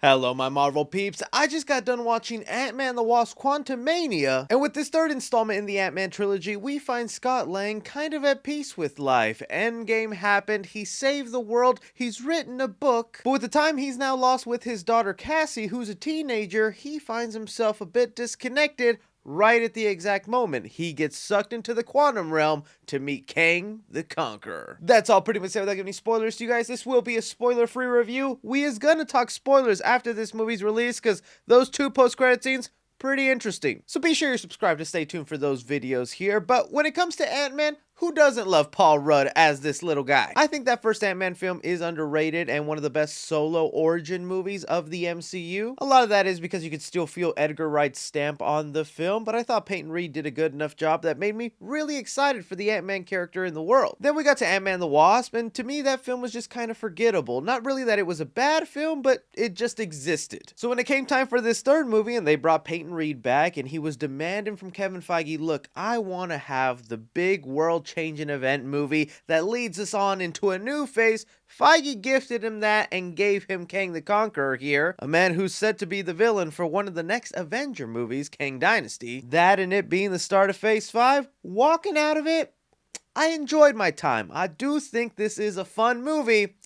Hello, my Marvel peeps. I just got done watching Man The Wasp Quantumania, and with this third installment in the Ant-Man trilogy, we find Scott Lang kind of at peace with life. Endgame happened, he saved the world, he's written a book, but with the time he's now lost with his daughter Cassie, who's a teenager, he finds himself a bit disconnected right at the exact moment he gets sucked into the quantum realm to meet Kang the Conqueror. That's all pretty much said without giving any spoilers to you guys. This will be a spoiler-free review. We is gonna talk spoilers after this movie's release because those two post-credit scenes, pretty interesting. So be sure you're subscribed to stay tuned for those videos here. But when it comes to Ant-Man, who doesn't love Paul Rudd as this little guy? I think that first Ant-Man film is underrated and one of the best solo origin movies of the MCU. A lot of that is because you could still feel Edgar Wright's stamp on the film, but I thought Peyton Reed did a good enough job that made me really excited for the Ant-Man character in the world. Then we got to Ant-Man the Wasp, and to me that film was just kind of forgettable. Not really that it was a bad film, but it just existed. So when it came time for this third movie and they brought Peyton Reed back and he was demanding from Kevin Feige, look, I want to have the big world-changing event movie that leads us on into a new phase, Feige gifted him that and gave him Kang the Conqueror here, a man who's said to be the villain for one of the next Avenger movies, Kang Dynasty. That and it being the start of Phase 5, walking out of it, I enjoyed my time. I do think this is a fun movie,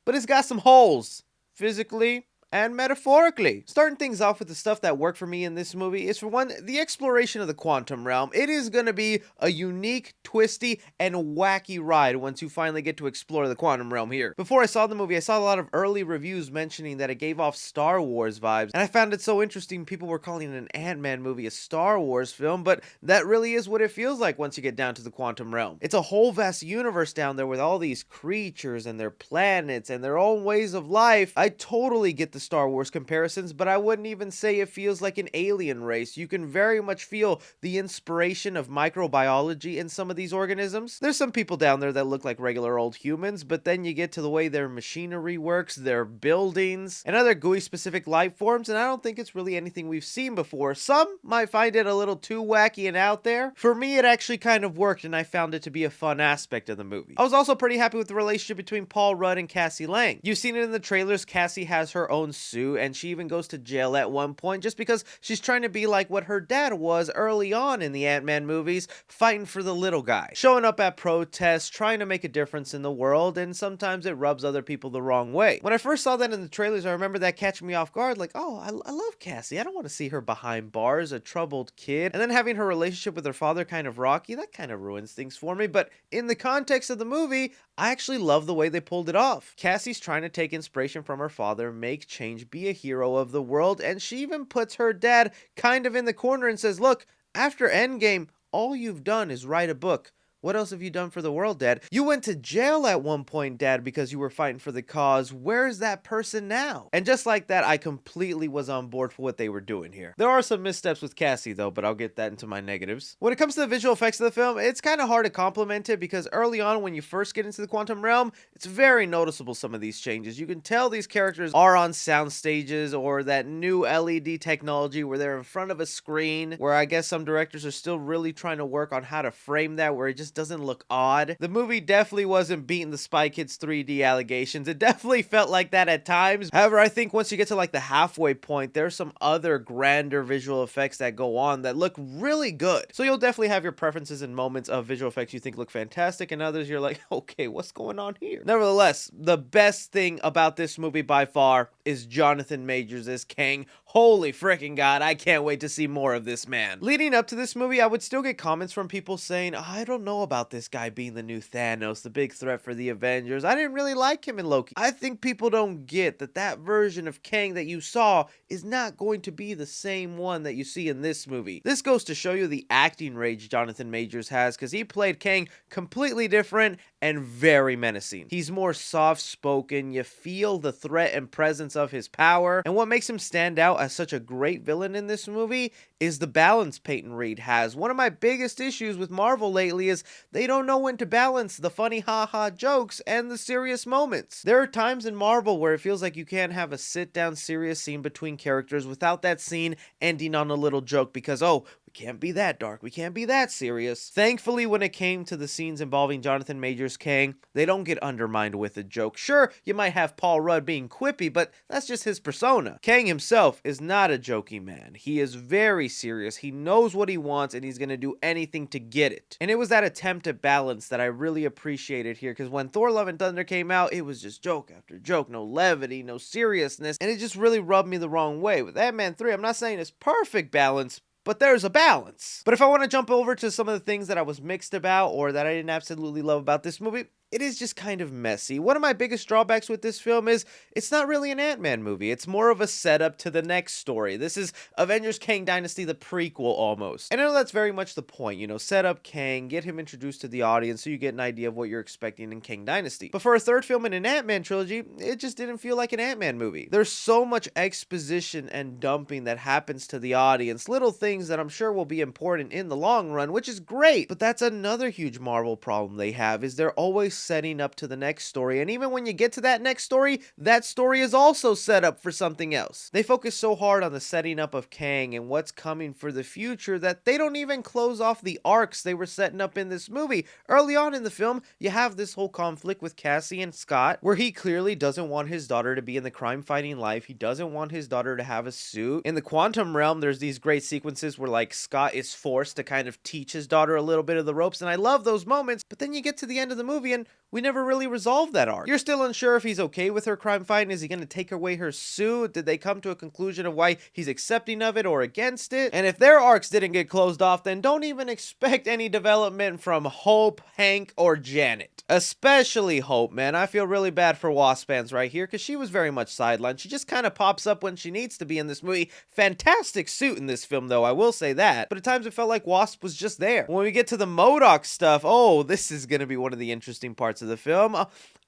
but it's got some holes, physically and metaphorically. Starting things off with the stuff that worked for me in this movie is, for one, the exploration of the quantum realm. It is going to be a unique, twisty, and wacky ride once you finally get to explore the quantum realm here. Before I saw the movie, I saw a lot of early reviews mentioning that it gave off Star Wars vibes, and I found it so interesting people were calling an Ant-Man movie a Star Wars film, but that really is what it feels like once you get down to the quantum realm. It's a whole vast universe down there with all these creatures and their planets and their own ways of life. I totally get the Star Wars comparisons, but I wouldn't even say it feels like an alien race. You can very much feel the inspiration of microbiology in some of these organisms. There's some people down there that look like regular old humans, but then you get to the way their machinery works, their buildings, and other GUI specific life forms, and I don't think it's really anything we've seen before. Some might find it a little too wacky and out there. For me, it actually kind of worked, and I found it to be a fun aspect of the movie. I was also pretty happy with the relationship between Paul Rudd and Cassie Lang. You've seen it in the trailers. Cassie has her own suit, and she even goes to jail at one point just because she's trying to be like what her dad was early on in the Ant-Man movies, fighting for the little guy, showing up at protests, trying to make a difference in the world, and sometimes it rubs other people the wrong way. When I first saw that in the trailers, I remember that catching me off guard, like, oh, I love Cassie. I don't want to see her behind bars, a troubled kid. And then having her relationship with her father kind of rocky, that kind of ruins things for me. But in the context of the movie, I actually love the way they pulled it off. Cassie's trying to take inspiration from her father, make change, be a hero of the world, and she even puts her dad kind of in the corner and says, look, after Endgame, all you've done is write a book. What else have you done for the world, Dad? You went to jail at one point, Dad, because you were fighting for the cause. Where's that person now? And just like that, I completely was on board for what they were doing here. There are some missteps with Cassie, though, but I'll get that into my negatives. When it comes to the visual effects of the film, it's kind of hard to compliment it because early on, when you first get into the quantum realm, it's very noticeable, some of these changes. You can tell these characters are on sound stages or that new LED technology where they're in front of a screen, where I guess some directors are still really trying to work on how to frame that, where it just doesn't look odd. The movie definitely wasn't beating the Spy Kids 3D allegations. It definitely felt like that at times. However, I think once you get to like the halfway point, there's some other grander visual effects that go on that look really good. So you'll definitely have your preferences and moments of visual effects you think look fantastic, and others you're like, okay, what's going on here? Nevertheless, the best thing about this movie by far is Jonathan Majors as Kang. Holy freaking God, I can't wait to see more of this man. Leading up to this movie, I would still get comments from people saying, oh, I don't know about this guy being the new Thanos, the big threat for the Avengers. I didn't really like him in Loki. I think people don't get that that version of Kang that you saw is not going to be the same one that you see in this movie. This goes to show you the acting range Jonathan Majors has, because he played Kang completely different and very menacing. He's more soft-spoken, you feel the threat and presence of his power, and what makes him stand out as such a great villain in this movie is the balance Peyton Reed has. One of my biggest issues with Marvel lately is they don't know when to balance the funny ha-ha jokes and the serious moments. There are times in Marvel where it feels like you can't have a sit-down serious scene between characters without that scene ending on a little joke because, oh, we can't be that dark, we can't be that serious. Thankfully, when it came to the scenes involving Jonathan Majors Kang, they don't get undermined with a joke. Sure, you might have Paul Rudd being quippy, but that's just his persona. Kang himself is not a jokey man. He is very serious, he knows what he wants, and he's gonna do anything to get it. And it was that attempt at balance that I really appreciated here, because when Thor Love and Thunder came out, it was just joke after joke, no levity, no seriousness, and it just really rubbed me the wrong way. With Ant-Man 3, I'm not saying it's perfect balance, but there's a balance. But if I want to jump over to some of the things that I was mixed about or that I didn't absolutely love about this movie, it is just kind of messy. One of my biggest drawbacks with this film is it's not really an Ant-Man movie. It's more of a setup to the next story. This is Avengers Kang Dynasty, the prequel almost. And I know that's very much the point, you know, set up Kang, get him introduced to the audience so you get an idea of what you're expecting in Kang Dynasty. But for a third film in an Ant-Man trilogy, it just didn't feel like an Ant-Man movie. There's so much exposition and dumping that happens to the audience, little things that I'm sure will be important in the long run, which is great. But that's another huge Marvel problem they have, is they're always setting up to the next story, and even when you get to that next story, that story is also set up for something else. They focus so hard on the setting up of Kang and what's coming for the future that they don't even close off the arcs they were setting up in this movie. Early on in the film, you have this whole conflict with Cassie and Scott, where he clearly doesn't want his daughter to be in the crime-fighting life. He doesn't want his daughter to have a suit. In the quantum realm, there's these great sequences where, like, Scott is forced to kind of teach his daughter a little bit of the ropes, and I love those moments, but then you get to the end of the movie and we never really resolved that arc. You're still unsure if he's okay with her crime fighting. Is he going to take away her suit? Did they come to a conclusion of why he's accepting of it or against it? And if their arcs didn't get closed off, then don't even expect any development from Hope, Hank, or Janet. Especially Hope, man. I feel really bad for Wasp fans right here, because she was very much sidelined. She just kind of pops up when she needs to be in this movie. Fantastic suit in this film, though, I will say that. But at times it felt like Wasp was just there. When we get to the MODOK stuff, oh, this is going to be one of the interesting parts of the film.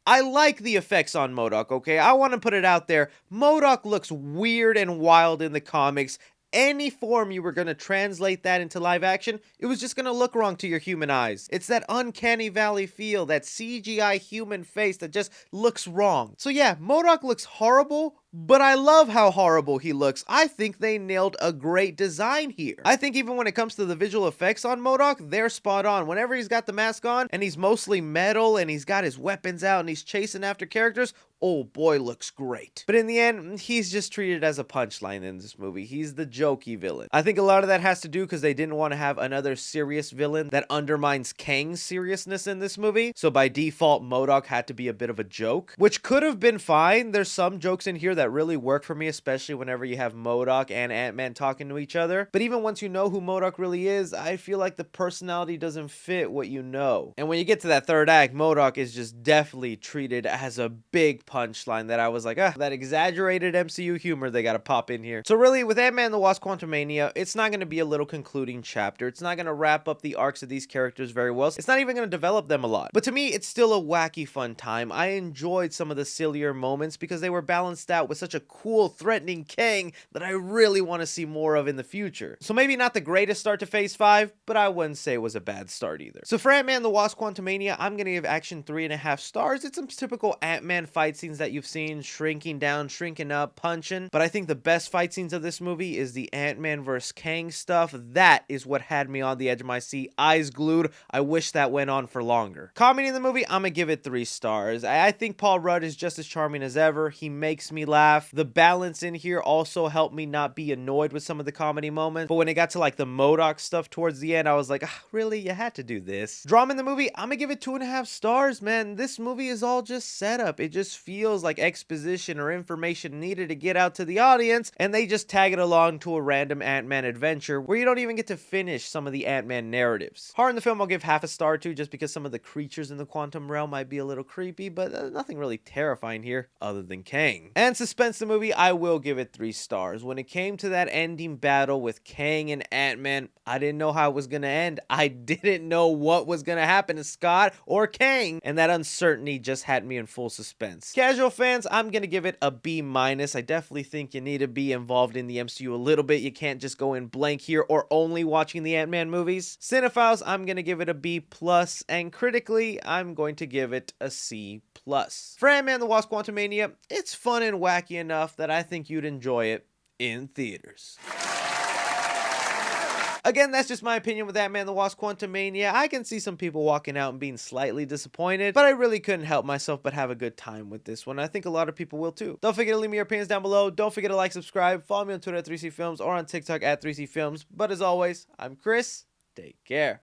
I like the effects on MODOK, okay? I want to put it out there. MODOK looks weird and wild in the comics. Any form you were going to translate that into live action, it was just going to look wrong to your human eyes. It's that uncanny valley feel, that CGI human face that just looks wrong. So yeah, MODOK looks horrible, but I love how horrible he looks. I think they nailed a great design here. I think even when it comes to the visual effects on MODOK, they're spot on. Whenever he's got the mask on and he's mostly metal and he's got his weapons out and he's chasing after characters, oh boy, looks great. But in the end, he's just treated as a punchline in this movie. He's the jokey villain. I think a lot of that has to do because they didn't want to have another serious villain that undermines Kang's seriousness in this movie. So by default, MODOK had to be a bit of a joke, which could have been fine. There's some jokes in here that really work for me, especially whenever you have MODOK and Ant-Man talking to each other. But even once you know who MODOK really is, I feel like the personality doesn't fit what you know. And when you get to that third act, MODOK is just definitely treated as a big punchline that I was like, that exaggerated MCU humor they gotta pop in here. So really, with Ant-Man The Wasp Quantumania, it's not gonna be a little concluding chapter. It's not gonna wrap up the arcs of these characters very well. It's not even gonna develop them a lot. But to me, it's still a wacky fun time. I enjoyed some of the sillier moments because they were balanced out with such a cool, threatening Kang that I really want to see more of in the future. So maybe not the greatest start to Phase 5, but I wouldn't say it was a bad start either. So for Ant-Man The Wasp Quantumania, I'm gonna give action 3.5 stars. It's some typical Ant-Man fight scenes that you've seen, shrinking down, shrinking up, punching. But I think the best fight scenes of this movie is the Ant-Man vs. Kang stuff. That is what had me on the edge of my seat, eyes glued. I wish that went on for longer. Comedy in the movie, I'm gonna give it 3 stars. I think Paul Rudd is just as charming as ever. He makes me laugh. The balance in here also helped me not be annoyed with some of the comedy moments. But when it got to like the MODOK stuff towards the end, I was like, really? You had to do this? Drama in the movie, I'm gonna give it 2.5 stars, man. This movie is all just setup. It just feels like exposition or information needed to get out to the audience, and they just tag it along to a random Ant-Man adventure where you don't even get to finish some of the Ant-Man narratives. Horror in the film, I'll give 0.5 star to, just because some of the creatures in the quantum realm might be a little creepy, but nothing really terrifying here other than Kang. And suspense the movie, I will give it 3 stars. When it came to that ending battle with Kang and Ant-Man, I didn't know how it was going to end. I didn't know what was going to happen to Scott or Kang, and that uncertainty just had me in full suspense. Casual fans, I'm going to give it a B-. I definitely think you need to be involved in the MCU a little bit. You can't just go in blank here or only watching the Ant-Man movies. Cinephiles, I'm going to give it a B+, and critically, I'm going to give it a C+. For Ant-Man The Wasp Quantumania, it's fun and wacky enough that I think you'd enjoy it in theaters. Again, that's just my opinion with Man The Wasp Quantumania. I can see some people walking out and being slightly disappointed, but I really couldn't help myself but have a good time with this one. I think a lot of people will too. Don't forget to leave me your opinions down below. Don't forget to like, subscribe, follow me on Twitter at 3C Films or on TikTok at 3C Films. But as always, I'm Chris. Take care.